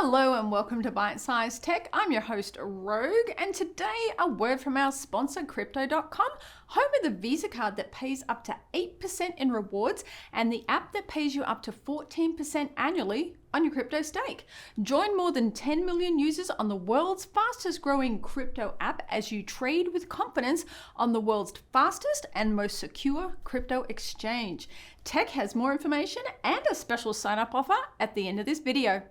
Hello and welcome to Byte Size Tech. I'm your host Rogue, and today a word from our sponsor Crypto.com, home of the Visa card that pays up to 8% in rewards and the app that pays you up to 14% annually on your crypto stake. Join more than 10 million users on the world's fastest growing crypto app as you trade with confidence on the world's fastest and most secure crypto exchange. Tech has more information and a special sign up offer at the end of this video.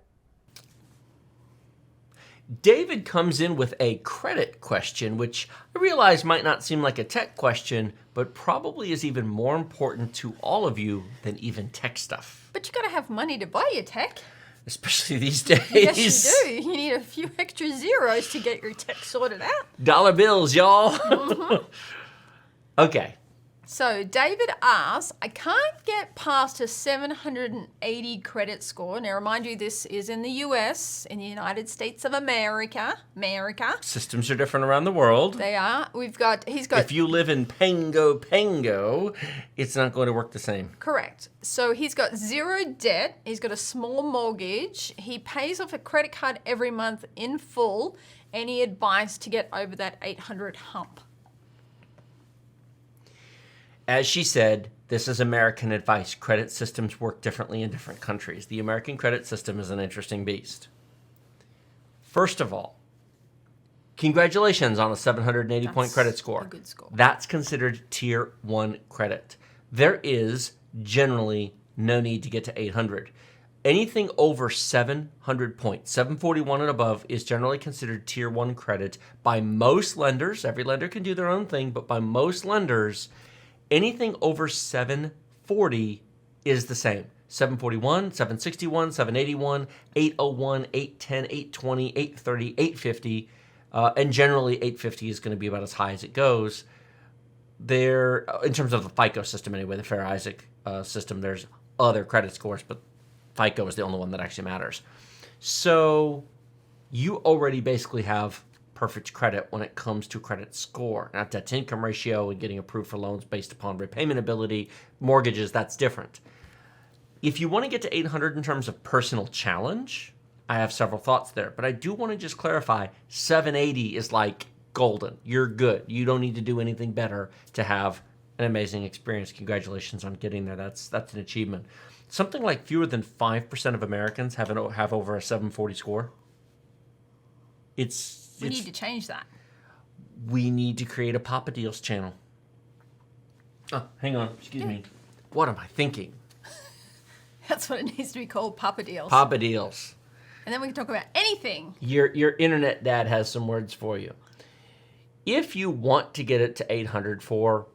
David comes in with a credit question, which I realize might not seem like a tech question, but probably is even more important to all of you than even tech stuff. But you gotta have money to buy your tech. Especially these days. Yes, you do. You need a few extra zeros to get your tech sorted out. Dollar bills, y'all. Okay. So David asks, I can't get past a 780 credit score. Now, remind you, this is in the US, in the United States of America. Systems are different around the world. They are. He's got. If you live in Pango, it's not going to work the same. Correct. So he's got zero debt. He's got a small mortgage. He pays off a credit card every month in full. Any advice to get over that 800 hump? As she said, this is American advice. Credit systems work differently in different countries. The American credit system is an interesting beast. First of all, congratulations on a 780-point credit score. A good score. That's considered tier 1 credit. There is generally no need to get to 800. Anything over 700 points, 741 and above, is generally considered tier 1 credit by most lenders. Every lender can do their own thing, but by most lenders, anything over 740 is the same. 741, 761, 781, 801, 810, 820, 830, 850, and generally 850 is going to be about as high as it goes. There, in terms of the FICO system anyway, the Fair Isaac system, there's other credit scores, but FICO is the only one that actually matters. So you already basically have perfect credit when it comes to credit score. Now, debt-to-income ratio and getting approved for loans based upon repayment ability, mortgages, that's different. If you want to get to 800 in terms of personal challenge, I have several thoughts there. But I do want to just clarify, 780 is like golden. You're good. You don't need to do anything better to have an amazing experience. Congratulations on getting there. That's an achievement. Something like fewer than 5% of Americans have over a 740 score. We need to change that. We need to create a Papa Deals channel. Oh, hang on. Excuse me. What am I thinking? That's what it needs to be called, Papa Deals. Papa Deals. And then we can talk about anything. Your internet dad has some words for you. If you want to get it to 800 for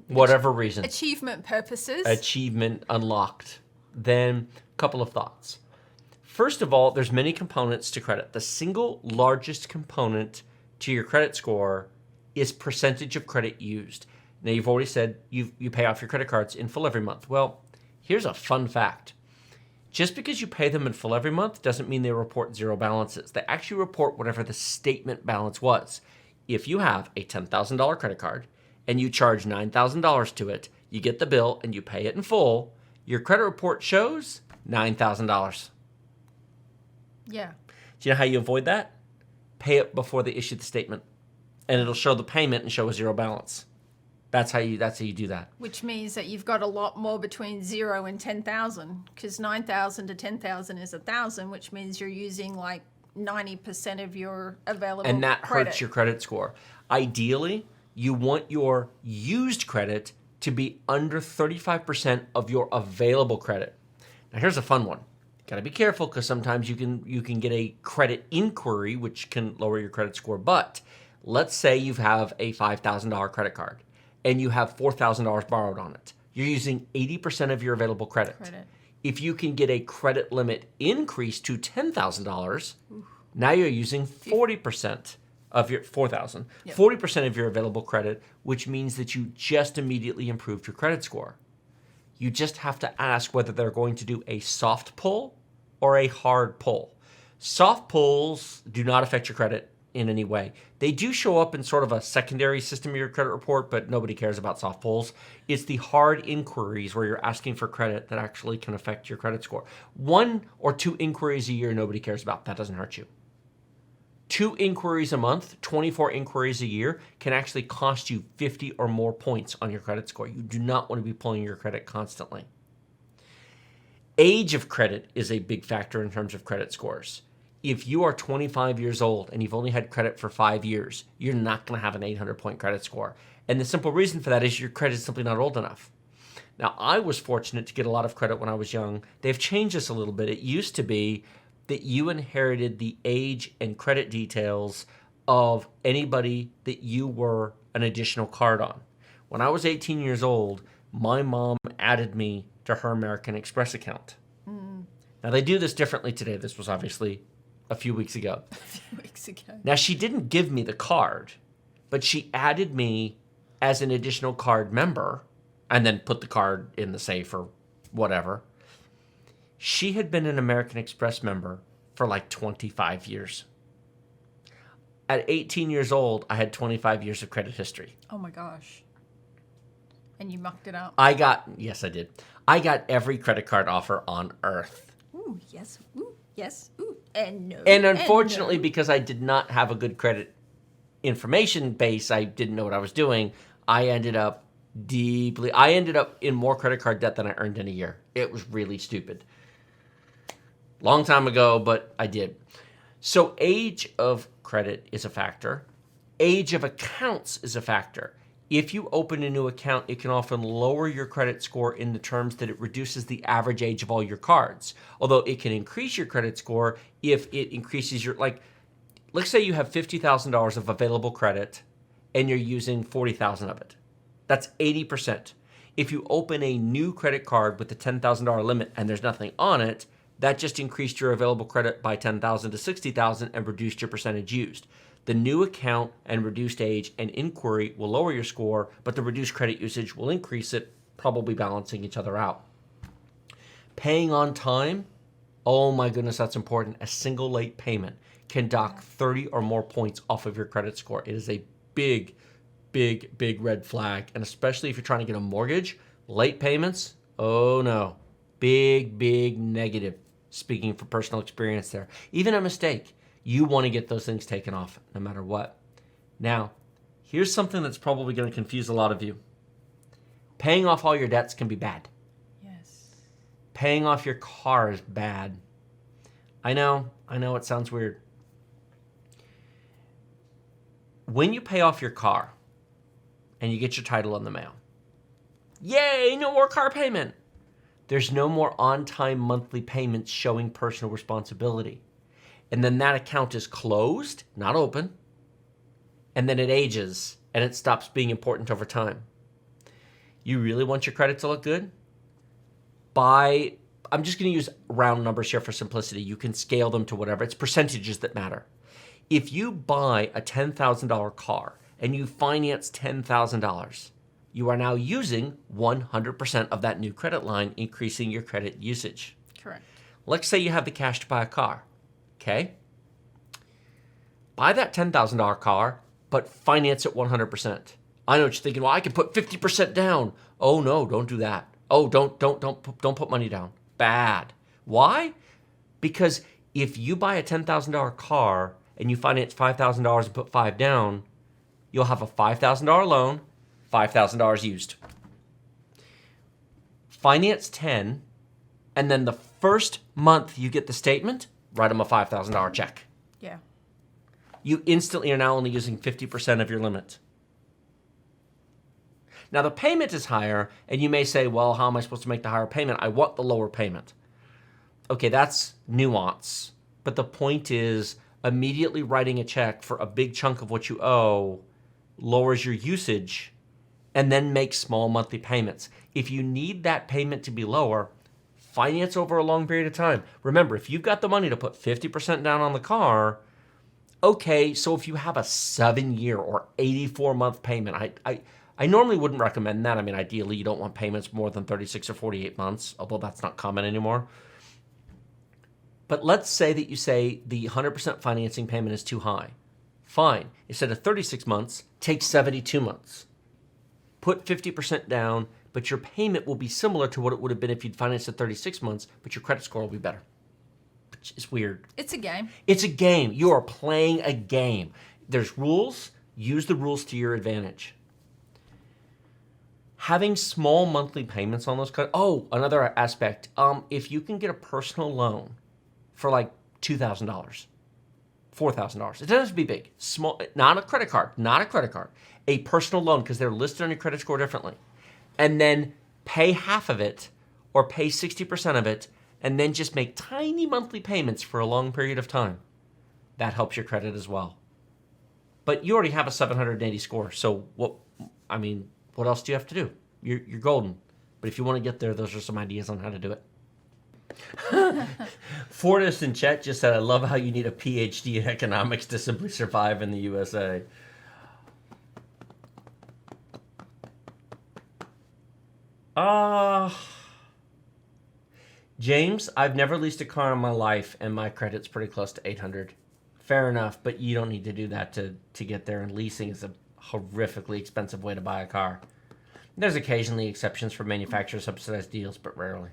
whatever reason. Achievement purposes. Achievement unlocked. Then a couple of thoughts. First of all, there's many components to credit. The single largest component to your credit score is percentage of credit used. Now, you've already said you pay off your credit cards in full every month. Well, here's a fun fact. Just because you pay them in full every month doesn't mean they report zero balances. They actually report whatever the statement balance was. If you have a $10,000 credit card and you charge $9,000 to it, you get the bill and you pay it in full, your credit report shows $9,000. Yeah. Do you know how you avoid that? Pay it before they issue the statement, and it'll show the payment and show a zero balance. That's how you do that. Which means that you've got a lot more between 0 and 10,000, because 9,000 to 10,000 is 1,000, which means you're using like 90% of your available credit. And that hurts your credit score. Ideally, you want your used credit to be under 35% of your available credit. Now, here's a fun one. Got to be careful because sometimes you can get a credit inquiry, which can lower your credit score. But let's say you have a $5,000 credit card and you have $4,000 borrowed on it. You're using 80% of your available credit. If you can get a credit limit increase to $10,000, now you're using 40% of your $4,000, 40% of your available credit, which means that you just immediately improved your credit score. You just have to ask whether they're going to do a soft pull or a hard pull. Soft pulls do not affect your credit in any way. They do show up in sort of a secondary system of your credit report, but nobody cares about soft pulls. It's the hard inquiries where you're asking for credit that actually can affect your credit score. 1 or 2 inquiries a year, nobody cares about. That doesn't hurt you. 2 inquiries a month, 24 inquiries a year can actually cost you 50 or more points on your credit score. You do not want to be pulling your credit constantly. Age of credit is a big factor in terms of credit scores. If you are 25 years old and you've only had credit for 5 years, you're not going to have an 800-point credit score. And the simple reason for that is your credit is simply not old enough. Now, I was fortunate to get a lot of credit when I was young. They've changed this a little bit. It used to be that you inherited the age and credit details of anybody that you were an additional card on. When I was 18 years old, my mom added me to her American Express account. Now, they do this differently today. This was obviously a few weeks ago. Now, she didn't give me the card, but she added me as an additional card member and then put the card in the safe or whatever. She had been an American Express member for like 25 years. At 18 years old, I had 25 years of credit history. Oh my gosh. And you mucked it up. Yes, I did. I got every credit card offer on earth. Ooh, yes. Ooh, yes. Ooh, and no. And unfortunately, because I did not have a good credit information base, I didn't know what I was doing. I ended up in more credit card debt than I earned in a year. It was really stupid. Long time ago, but I did. So age of credit is a factor. Age of accounts is a factor. If you open a new account, it can often lower your credit score in the terms that it reduces the average age of all your cards. Although it can increase your credit score if it increases your, let's say you have $50,000 of available credit and you're using $40,000 of it. That's 80%. If you open a new credit card with a $10,000 limit and there's nothing on it, that just increased your available credit by $10,000 to $60,000 and reduced your percentage used. The new account and reduced age and inquiry will lower your score, but the reduced credit usage will increase it, probably balancing each other out. Paying on time, oh my goodness, that's important. A single late payment can dock 30 or more points off of your credit score. It is a big, big, big red flag, and especially if you're trying to get a mortgage, late payments, oh no, big, big negative. Speaking from personal experience there. Even a mistake, you want to get those things taken off no matter what. Now, here's something that's probably going to confuse a lot of you. Paying off all your debts can be bad. Yes. Paying off your car is bad. I know it sounds weird. When you pay off your car and you get your title in the mail, yay, no more car payment. There's no more on-time monthly payments showing personal responsibility. And then that account is closed, not open, and then it ages and it stops being important over time. You really want your credit to look good? I'm just going to use round numbers here for simplicity. You can scale them to whatever. It's percentages that matter. If you buy a $10,000 car and you finance $10,000, you are now using 100% of that new credit line, increasing your credit usage. Correct. Let's say you have the cash to buy a car, okay? Buy that $10,000 car, but finance it 100%. I know what you're thinking. Well, I can put 50% down. Oh no, don't do that. Oh, don't put money down. Bad. Why? Because if you buy a $10,000 car and you finance $5,000 and put $5,000 down, you'll have a $5,000 loan, $5,000 used. Finance 10, and then the first month you get the statement, write them a $5,000 check. Yeah. You instantly are now only using 50% of your limit. Now the payment is higher, and you may say, well, how am I supposed to make the higher payment? I want the lower payment. Okay, that's nuance. But the point is, immediately writing a check for a big chunk of what you owe lowers your usage, and then make small monthly payments. If you need that payment to be lower, finance over a long period of time. Remember, if you've got the money to put 50% down on the car, okay, so if you have a 7-year or 84-month payment, I normally wouldn't recommend that. I mean, ideally, you don't want payments more than 36 or 48 months, although that's not common anymore. But let's say that you say the 100% financing payment is too high. Fine. Instead of 36 months, take 72 months. Put 50% down, but your payment will be similar to what it would have been if you'd financed at 36 months, but your credit score will be better. Which is weird. It's a game. It's a game. You are playing a game. There's rules. Use the rules to your advantage. Having small monthly payments on those cards. Oh, another aspect. If you can get a personal loan for like $2,000, $4,000. It doesn't have to be big. Small, not a credit card. A personal loan, because they're listed on your credit score differently. And then pay half of it or pay 60% of it and then just make tiny monthly payments for a long period of time. That helps your credit as well. But you already have a 780 score, so what else do you have to do? You're golden. But if you want to get there, those are some ideas on how to do it. Fortis in chat just said, I love how you need a PhD in economics to simply survive in the USA. James, I've never leased a car in my life, and my credit's pretty close to 800. Fair enough, but you don't need to do that to get there, and leasing is a horrifically expensive way to buy a car. There's occasionally exceptions for manufacturer subsidized deals, but rarely.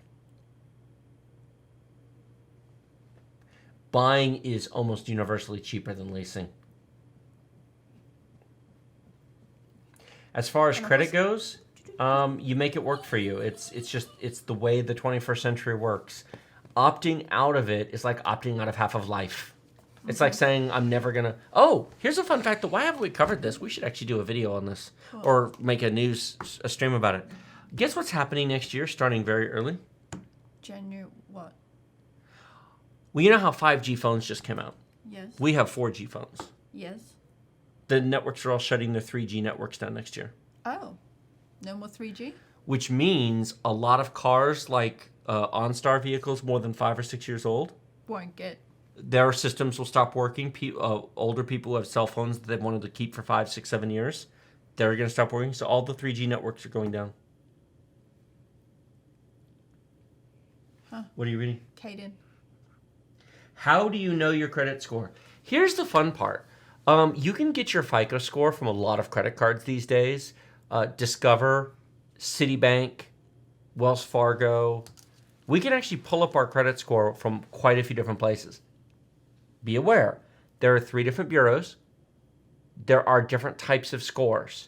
Buying is almost universally cheaper than leasing. As far as credit goes, you make it work for you. It's the way the 21st century works. Opting out of it is like opting out of half of life. It's like saying, I'm never going to... Oh, here's a fun fact. Why haven't we covered this? We should actually do a video on this or make a stream about it. Guess what's happening next year, starting very early? January what? Well, you know how 5G phones just came out? Yes. We have 4G phones. Yes. The networks are all shutting their 3G networks down next year. Oh, no more 3G? Which means a lot of cars, like OnStar vehicles more than 5 or 6 years old, Won't get... their systems will stop working. Older people who have cell phones that they've wanted to keep for 5, 6, 7 years, they're going to stop working. So all the 3G networks are going down. Huh. What are you reading? Caden. How do you know your credit score? Here's the fun part. You can get your FICO score from a lot of credit cards these days. Discover, Citibank, Wells Fargo. We can actually pull up our credit score from quite a few different places. Be aware, there are 3 different bureaus. There are different types of scores.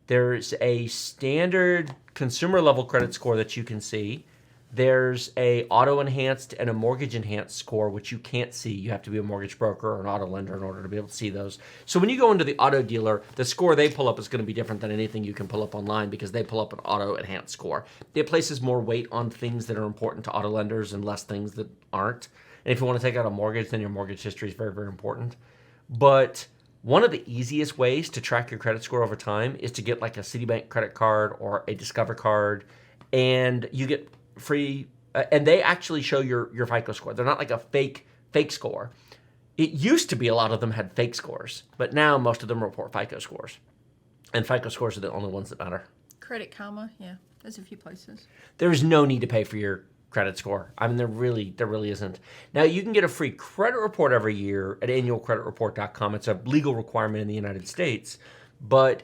There's a standard consumer level credit score that you can see. There's a auto enhanced and a mortgage enhanced score, which you can't see. You have to be a mortgage broker or an auto lender in order to be able to see those. So when you go into the auto dealer, the score they pull up is going to be different than anything you can pull up online because they pull up an auto enhanced score. It places more weight on things that are important to auto lenders and less things that aren't. And if you want to take out a mortgage, then your mortgage history is very, very important. But one of the easiest ways to track your credit score over time is to get like a Citibank credit card or a Discover card, and you get free, and they actually show your FICO score. They're not like a fake score. It used to be a lot of them had fake scores, but now most of them report FICO scores. And FICO scores are the only ones that matter. Credit Karma, yeah. There's a few places. There's no need to pay for your credit score. I mean, there really isn't. Now, you can get a free credit report every year at annualcreditreport.com. It's a legal requirement in the United States, but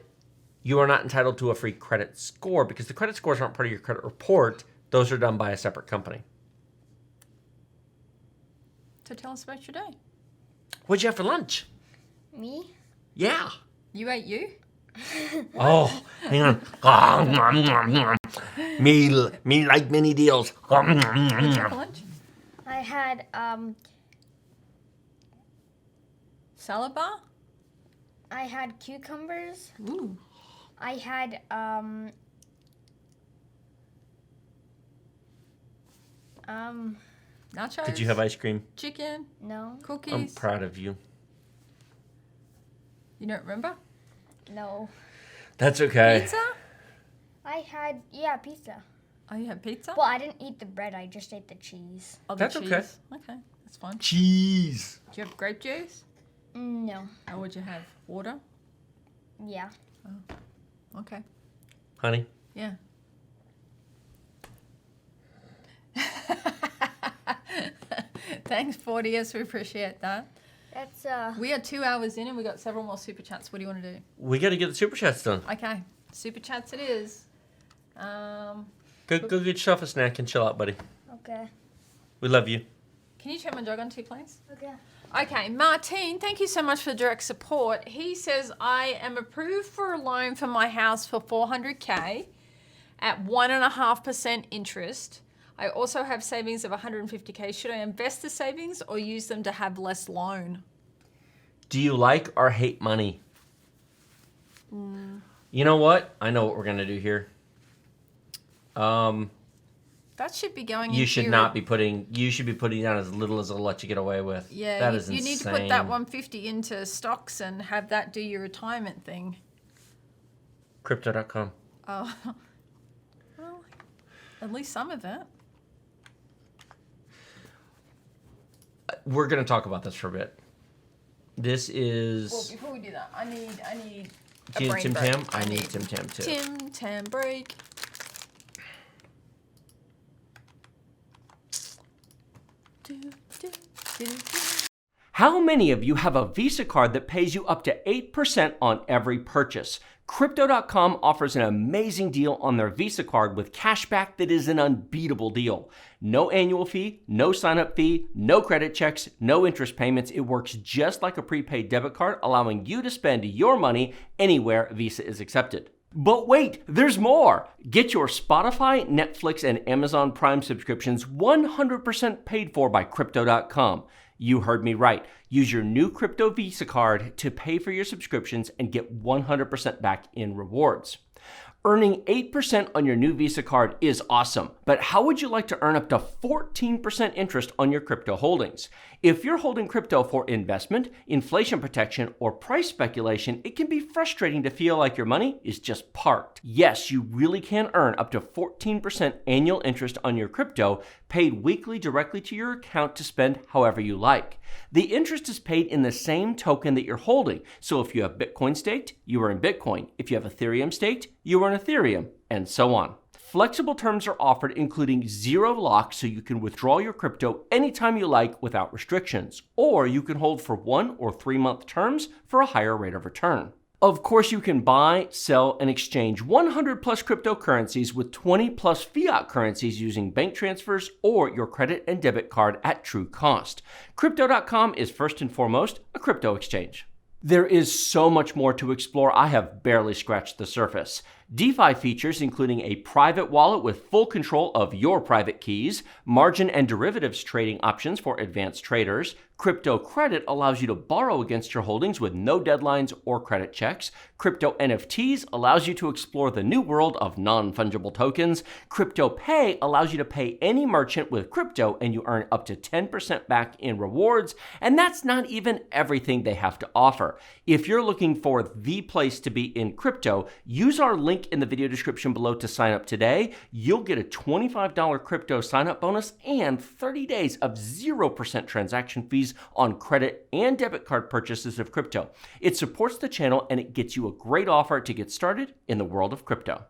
you are not entitled to a free credit score because the credit scores aren't part of your credit report. Those are done by a separate company. So tell us about your day. What'd you have for lunch? Me? Yeah. You ate you? Oh, hang on. Me like many deals. What'd you have for lunch? I had Salad bar? I had cucumbers. Ooh. I had Nachos? Did you have ice cream? Chicken? no. Cookies? I'm proud of you. You don't remember? No. That's okay. Pizza? I had pizza. Oh, you had pizza? Well, I didn't eat the bread, I just ate the cheese. Oh, the That's cheese. okay. Okay, that's fine. Cheese. Do you have grape juice? No. Or would you have water? Yeah. Okay. Honey? Yeah. Thanks, 40S. We appreciate that. That's We are 2 hours in and we got several more super chats. What do you want to do? We got to get the super chats done. Okay, super chats it is. Go get yourself a snack and chill out, buddy. okay. We love you. Can you turn my jog on too, please? Okay. Okay, Martine, thank you so much for direct support. He says, I am approved for a loan for my house for $400K at 1.5% interest. I also have savings of $150K. Should I invest the savings or use them to have less loan? Do you like or hate money? You know what? I know what we're going to do here. That should be going You into should your- not be putting. You should be putting down as little as they'll let you get away with. Yeah, that you, is you insane. need to put that 150 into stocks and have that do your retirement thing. Crypto.com. Oh, well, at least some of it. We're going to talk about this for a bit. This is Well, before we do that, I need a Do you need brain Tim break. Tam? I need Tim Tam too. Tim Tam break. Do, do, do, do. How many of you have a Visa card that pays you up to 8% on every purchase? Crypto.com offers an amazing deal on their Visa card with cashback that is an unbeatable deal. No annual fee, no sign-up fee, no credit checks, no interest payments. It works just like a prepaid debit card, allowing you to spend your money anywhere Visa is accepted. But wait, there's more! Get your Spotify, Netflix, and Amazon Prime subscriptions 100% paid for by Crypto.com. You heard me right. Use your new Crypto Visa card to pay for your subscriptions and get 100% back in rewards. Earning 8% on your new Visa card is awesome, but how would you like to earn up to 14% interest on your crypto holdings? If you're holding crypto for investment, inflation protection, or price speculation, it can be frustrating to feel like your money is just parked. Yes, you really can earn up to 14% annual interest on your crypto, paid weekly directly to your account to spend however you like. The interest is paid in the same token that you're holding. So if you have Bitcoin staked, you earn Bitcoin. If you have Ethereum staked, you earn Ethereum, and so on. Flexible terms are offered, including zero lock, so you can withdraw your crypto anytime you like without restrictions. Or you can hold for 1 or 3 month terms for a higher rate of return. Of course, you can buy, sell, and exchange 100 plus cryptocurrencies with 20 plus fiat currencies using bank transfers or your credit and debit card at true cost. Crypto.com is first and foremost a crypto exchange. There is so much more to explore. I have barely scratched the surface. DeFi features including a private wallet with full control of your private keys, margin and derivatives trading options for advanced traders. Crypto credit allows you to borrow against your holdings with no deadlines or credit checks. Crypto NFTs allows you to explore the new world of non-fungible tokens. Crypto Pay allows you to pay any merchant with crypto and you earn up to 10% back in rewards. And that's not even everything they have to offer. If you're looking for the place to be in crypto, use our link in the video description below to sign up today. You'll get a $25 crypto sign-up bonus and 30 days of 0% transaction fees on credit and debit card purchases of crypto. It supports the channel and it gets you a great offer to get started in the world of crypto.